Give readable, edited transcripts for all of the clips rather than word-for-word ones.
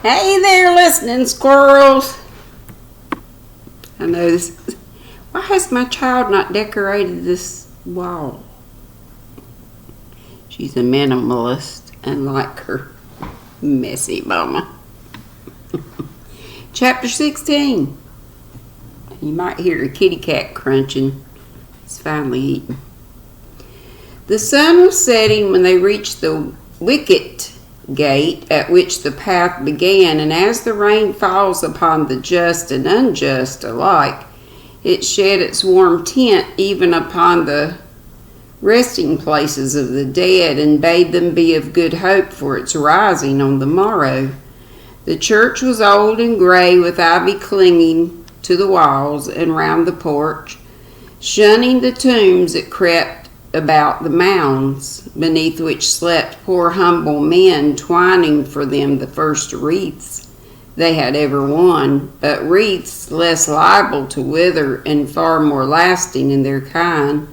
Hey there, listening squirrels. I know this. Why has my child not decorated this wall? She's a minimalist and like her messy mama. Chapter 16. You might hear a kitty cat crunching. It's finally eaten. The sun was setting when they reached the wicket gate at which the path began, and as the rain falls upon the just and unjust alike, it shed its warm tint even upon the resting places of the dead, and bade them be of good hope for its rising on the morrow. The church was old and gray, with ivy clinging to the walls and round the porch. Shunning the tombs, it crept about the mounds, beneath which slept poor humble men, twining for them the first wreaths they had ever worn, but wreaths less liable to wither and far more lasting in their kind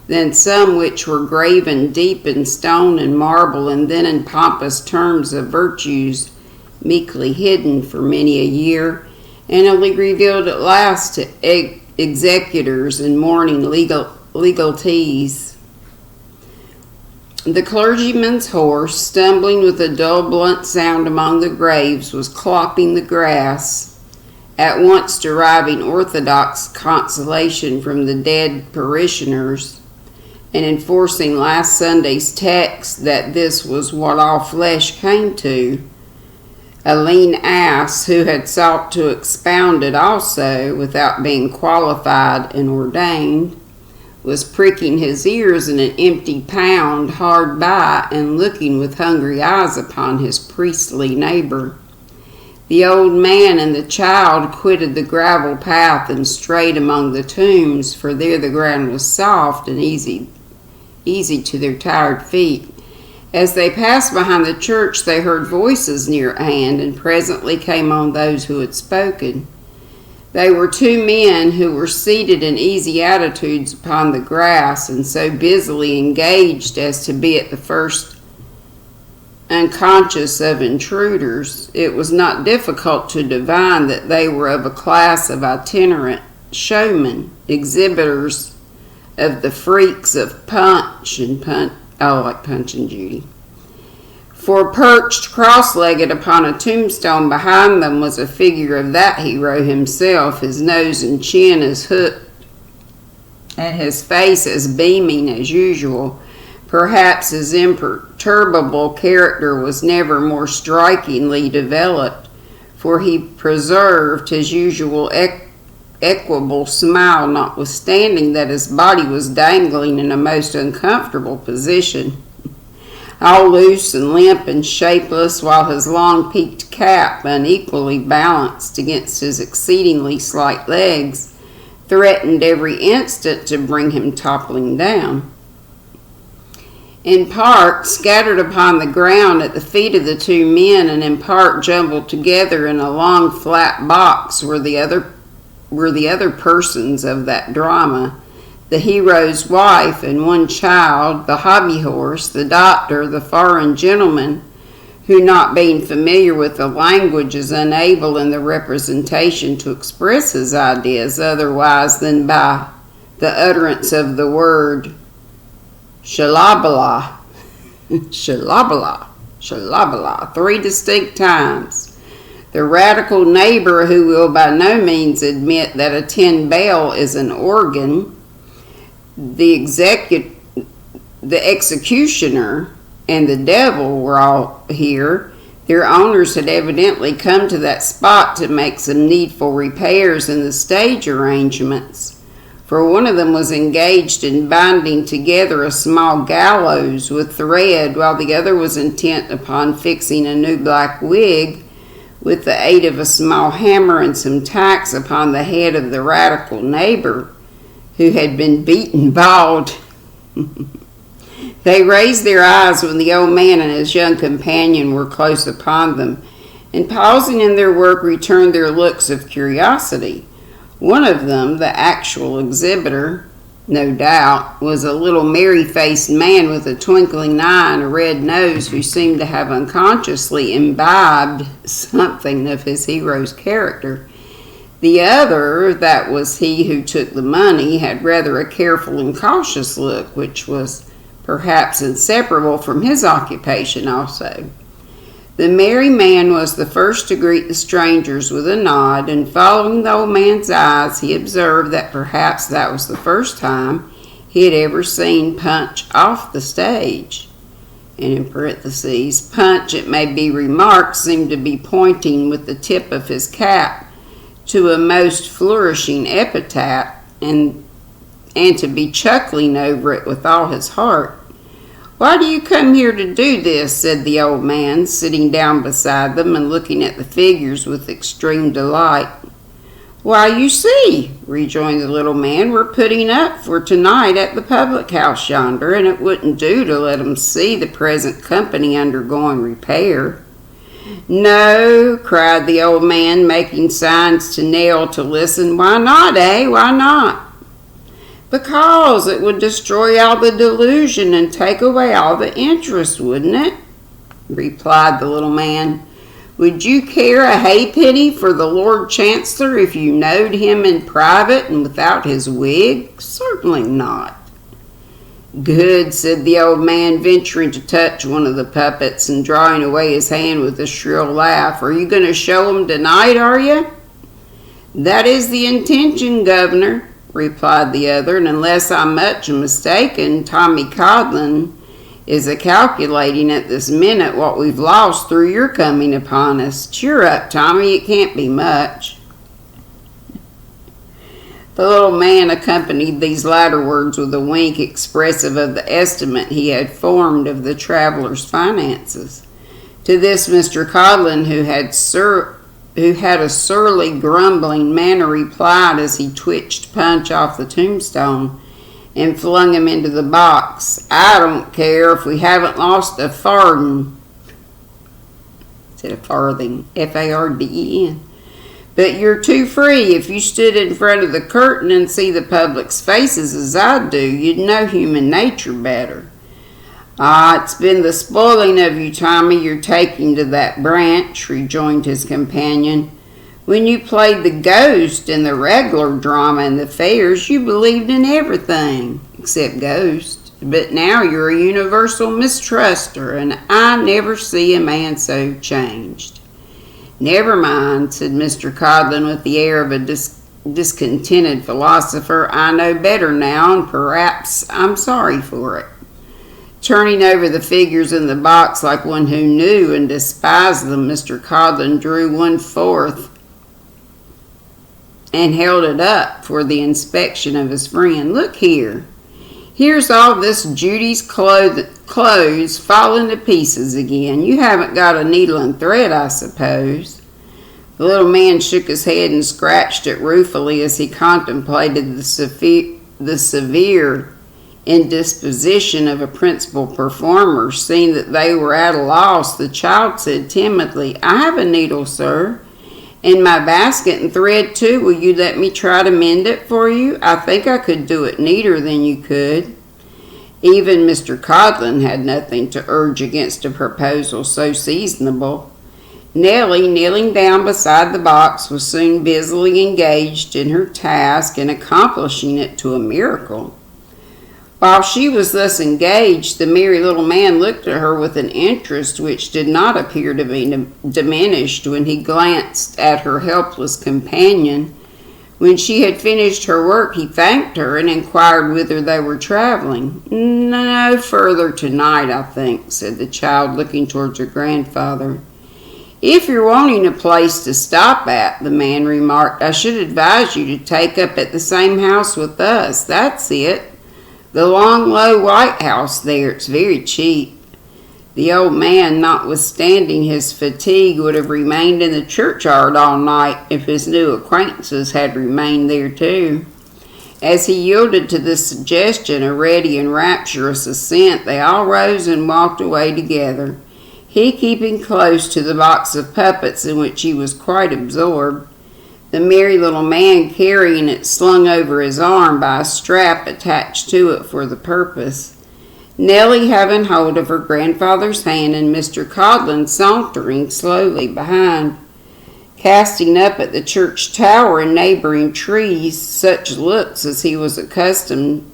than some which were graven deep in stone and marble, and then in pompous terms of virtues meekly hidden for many a year, and only revealed at last to executors and mourning legatees. The clergyman's horse, stumbling with a dull, blunt sound among the graves, was clopping the grass, at once deriving orthodox consolation from the dead parishioners, and enforcing last Sunday's text that this was what all flesh came to. A lean ass, who had sought to expound it also, without being qualified and ordained, was pricking his ears in an empty pound hard by, and looking with hungry eyes upon his priestly neighbor. The old man and the child quitted the gravel path and strayed among the tombs, for there the ground was soft and easy to their tired feet. As they passed behind the church, they heard voices near at hand, and presently came on those who had spoken. They were two men who were seated in easy attitudes upon the grass, and so busily engaged as to be at the first unconscious of intruders. It was not difficult to divine that they were of a class of itinerant showmen, exhibitors of the freaks of Punch and Punch and Judy. For perched cross-legged upon a tombstone behind them was a figure of that hero himself, his nose and chin as hooked, and his face as beaming as usual. Perhaps his imperturbable character was never more strikingly developed, for he preserved his usual equable smile, notwithstanding that his body was dangling in a most uncomfortable position, all loose and limp and shapeless, while his long peaked cap, unequally balanced against his exceedingly slight legs, threatened every instant to bring him toppling down. In part, scattered upon the ground at the feet of the two men, and in part jumbled together in a long flat box, were the other persons of that drama: the hero's wife and one child, the hobby horse, the doctor, the foreign gentleman, who, not being familiar with the language, is unable in the representation to express his ideas otherwise than by the utterance of the word shalabala, shalabala, shalabala, 3 distinct times. The radical neighbor, who will by no means admit that a tin bell is an organ, the executioner, and the devil were all here. Their owners had evidently come to that spot to make some needful repairs in the stage arrangements, for one of them was engaged in binding together a small gallows with thread, while the other was intent upon fixing a new black wig with the aid of a small hammer and some tacks upon the head of the radical neighbor, who had been beaten bald. They raised their eyes when the old man and his young companion were close upon them, and pausing in their work, returned their looks of curiosity. One of them, the actual exhibitor, no doubt, was a little merry-faced man with a twinkling eye and a red nose who seemed to have unconsciously imbibed something of his hero's character. The other, that was he who took the money, had rather a careful and cautious look, which was perhaps inseparable from his occupation also. The merry man was the first to greet the strangers with a nod, and following the old man's eyes, he observed that perhaps that was the first time he had ever seen Punch off the stage. And in parentheses, Punch, it may be remarked, seemed to be pointing with the tip of his cap to a most flourishing epitaph, and to be chuckling over it with all his heart. "Why do you come here to do this?" said the old man, sitting down beside them and looking at the figures with extreme delight. "Why, you see," rejoined the little man, "we're putting up for tonight at the public house yonder, and it wouldn't do to let 'em see the present company undergoing repair." "No," cried the old man, making signs to Nell to listen. "Why not, eh? Why not?" "Because it would destroy all the delusion and take away all the interest, wouldn't it?" replied the little man. "Would you care a halfpenny for the Lord Chancellor if you knowed him in private and without his wig? Certainly not." "Good," said the old man, venturing to touch one of the puppets and drawing away his hand with a shrill laugh. "Are you going to show 'em tonight, are you?" "That is the intention, Governor," replied the other, "and unless I'm much mistaken, Tommy Codlin is a-calculating at this minute what we've lost through your coming upon us. Cheer up, Tommy, it can't be much." The little man accompanied these latter words with a wink expressive of the estimate he had formed of the traveller's finances. To this Mr. Codlin, who had a surly, grumbling manner, replied as he twitched Punch off the tombstone and flung him into the box, "I don't care if we haven't lost a farden." Instead of farthing, F-A-R-D-E-N. "But you're too free. If you stood in front of the curtain and see the public's faces as I do, you'd know human nature better." "Ah, it's been the spoiling of you, Tommy, you're taking to that branch," rejoined his companion. "When you played the ghost in the regular drama and the fairs, you believed in everything except ghosts. But now you're a universal mistruster, and I never see a man so changed." "Never mind," said Mr. Codlin with the air of a discontented philosopher. "I know better now, and perhaps I'm sorry for it." Turning over the figures in the box like one who knew and despised them, Mr. Codlin drew one forth and held it up for the inspection of his friend. "Look here. Here's all this Judy's clothes falling to pieces again. You haven't got a needle and thread, I suppose?" The little man shook his head and scratched it ruefully as he contemplated the severe indisposition of a principal performer. Seeing that they were at a loss, the child said timidly, "I have a needle, sir, and my basket and thread too. Will you let me try to mend it for you? I think I could do it neater than you could." Even Mr. Codlin had nothing to urge against a proposal so seasonable. Nellie, kneeling down beside the box, was soon busily engaged in her task and accomplishing it to a miracle. While she was thus engaged, the merry little man looked at her with an interest which did not appear to be diminished when he glanced at her helpless companion. When she had finished her work, he thanked her and inquired whither they were traveling. "No further tonight, I think," said the child, looking towards her grandfather. "If you're wanting a place to stop at," the man remarked, "I should advise you to take up at the same house with us. That's it. The long, low, white house there. It's very cheap." The old man, notwithstanding his fatigue, would have remained in the churchyard all night if his new acquaintances had remained there too. As he yielded to this suggestion a ready and rapturous assent, they all rose and walked away together, he keeping close to the box of puppets in which he was quite absorbed. the merry little man carrying it slung over his arm by a strap attached to it for the purpose, Nellie having hold of her grandfather's hand, and Mr. Codlin sauntering slowly behind, casting up at the church tower and neighboring trees such looks as he was accustomed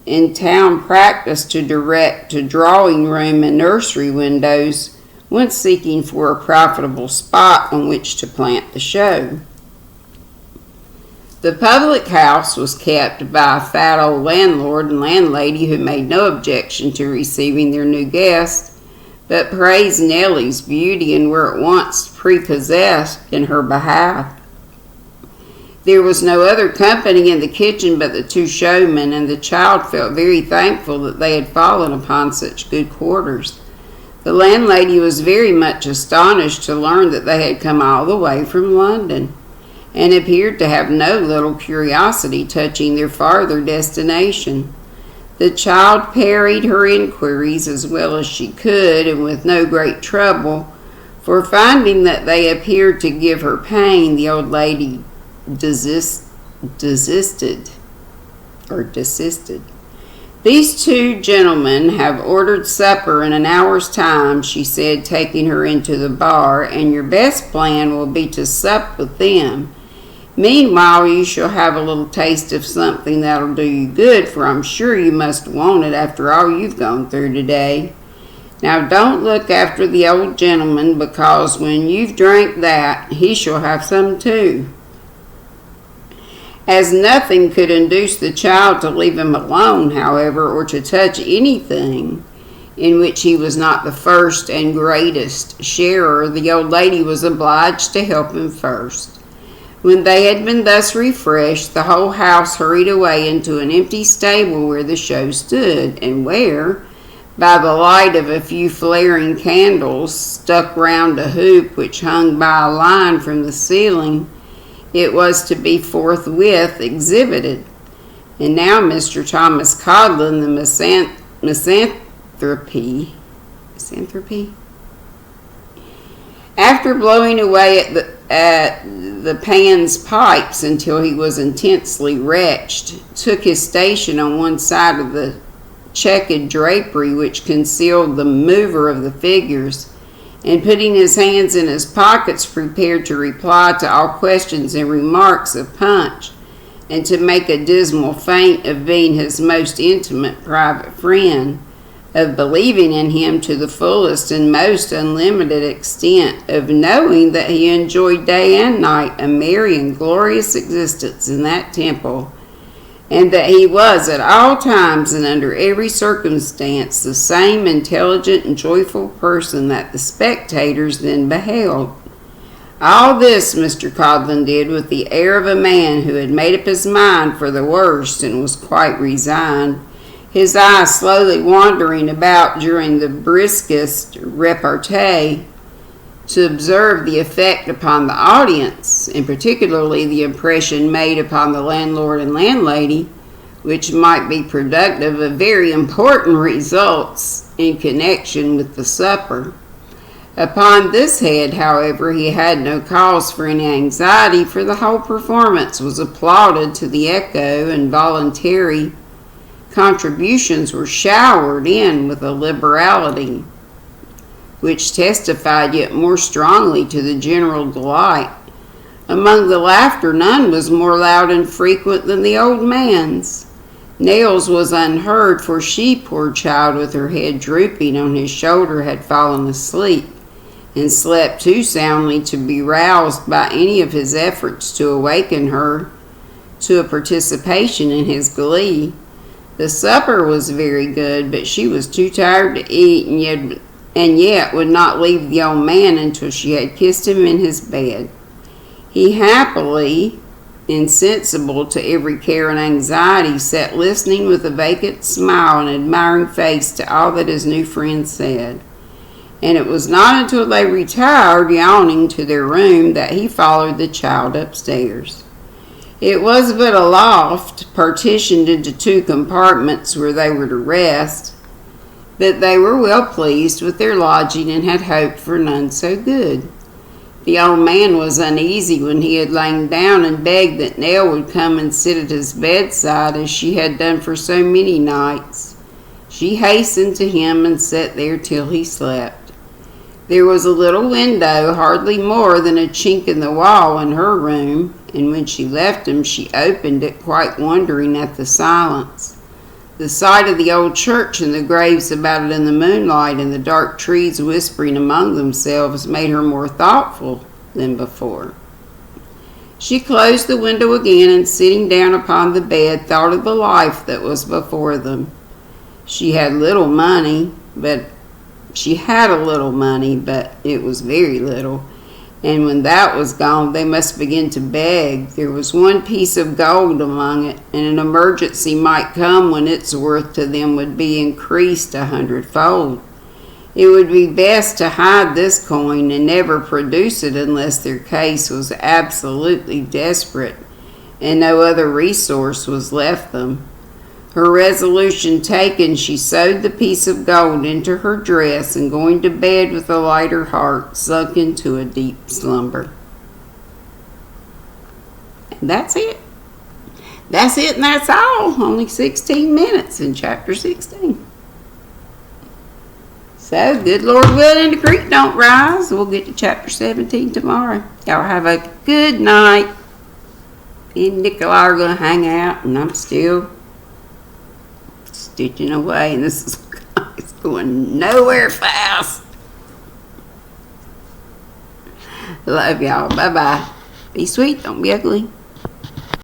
in town practice to direct to drawing room and nursery windows when seeking for a profitable spot on which to plant the show. The public house was kept by a fat old landlord and landlady who made no objection to receiving their new guests, but praised Nellie's beauty and were at once prepossessed in her behalf. There was no other company in the kitchen but the two showmen, and the child felt very thankful that they had fallen upon such good quarters. The landlady was very much astonished to learn that they had come all the way from London, and appeared to have no little curiosity touching their farther destination. The child parried her inquiries as well as she could, and with no great trouble, for finding that they appeared to give her pain, the old lady desisted. "These two gentlemen have ordered supper in an hour's time," she said, taking her into the bar, "and your best plan will be to sup with them. Meanwhile, you shall have a little taste of something that'll do you good, for I'm sure you must want it after all you've gone through today. Now don't look after the old gentleman, because when you've drank that, he shall have some too." As nothing could induce the child to leave him alone, however, or to touch anything in which he was not the first and greatest sharer, the old lady was obliged to help him first. When they had been thus refreshed, the whole house hurried away into an empty stable where the show stood, and where, by the light of a few flaring candles stuck round a hoop which hung by a line from the ceiling, it was to be forthwith exhibited. And now Mr. Thomas Codlin, the misanthrope, after blowing away at the pan's pipes until he was intensely wretched, took his station on one side of the checked drapery which concealed the mover of the figures, and putting his hands in his pockets, prepared to reply to all questions and remarks of Punch, and to make a dismal feint of being his most intimate private friend, of believing in him to the fullest and most unlimited extent, of knowing that he enjoyed day and night a merry and glorious existence in that temple, and that he was at all times and under every circumstance the same intelligent and joyful person that the spectators then beheld. All this Mr. Codlin did with the air of a man who had made up his mind for the worst and was quite resigned, his eyes slowly wandering about during the briskest repartee to observe the effect upon the audience, and particularly the impression made upon the landlord and landlady, which might be productive of very important results in connection with the supper. Upon this head, however, he had no cause for any anxiety, for the whole performance was applauded to the echo, and voluntary contributions were showered in with a liberality which testified yet more strongly to the general delight. Among the laughter, none was more loud and frequent than the old man's. Nell's was unheard, for she, poor child, with her head drooping on his shoulder, had fallen asleep, and slept too soundly to be roused by any of his efforts to awaken her to a participation in his glee. The supper was very good, but she was too tired to eat, and yet would not leave the old man until she had kissed him in his bed. He happily, insensible to every care and anxiety, sat listening with a vacant smile and admiring face to all that his new friend said. And it was not until they retired, yawning, to their room that he followed the child upstairs. It was but a loft, partitioned into two compartments where they were to rest, but they were well pleased with their lodging and had hoped for none so good. The old man was uneasy when he had lain down and begged that Nell would come and sit at his bedside as she had done for so many nights. She hastened to him and sat there till he slept. There was a little window, hardly more than a chink in the wall, in her room, and when she left him she opened it, quite wondering at the silence. The sight of the old church and the graves about it in the moonlight and the dark trees whispering among themselves made her more thoughtful than before. She closed the window again and sitting down upon the bed thought of the life that was before them. She had a little money, but it was very little. And when that was gone, they must begin to beg. There was one piece of gold among it, and an emergency might come when its worth to them would be increased 100-fold. It would be best to hide this coin and never produce it unless their case was absolutely desperate, and no other resource was left them. Her resolution taken, she sewed the piece of gold into her dress and going to bed with a lighter heart, sunk into a deep slumber. And that's it. That's it and that's all. Only 16 minutes in chapter 16. So, good Lord willing, the creek don't rise. We'll get to chapter 17 tomorrow. Y'all have a good night. Me and Nikolai are going to hang out, and I'm still stitching away, and this is it's going nowhere fast. Love y'all. Bye-bye. Be sweet. Don't be ugly.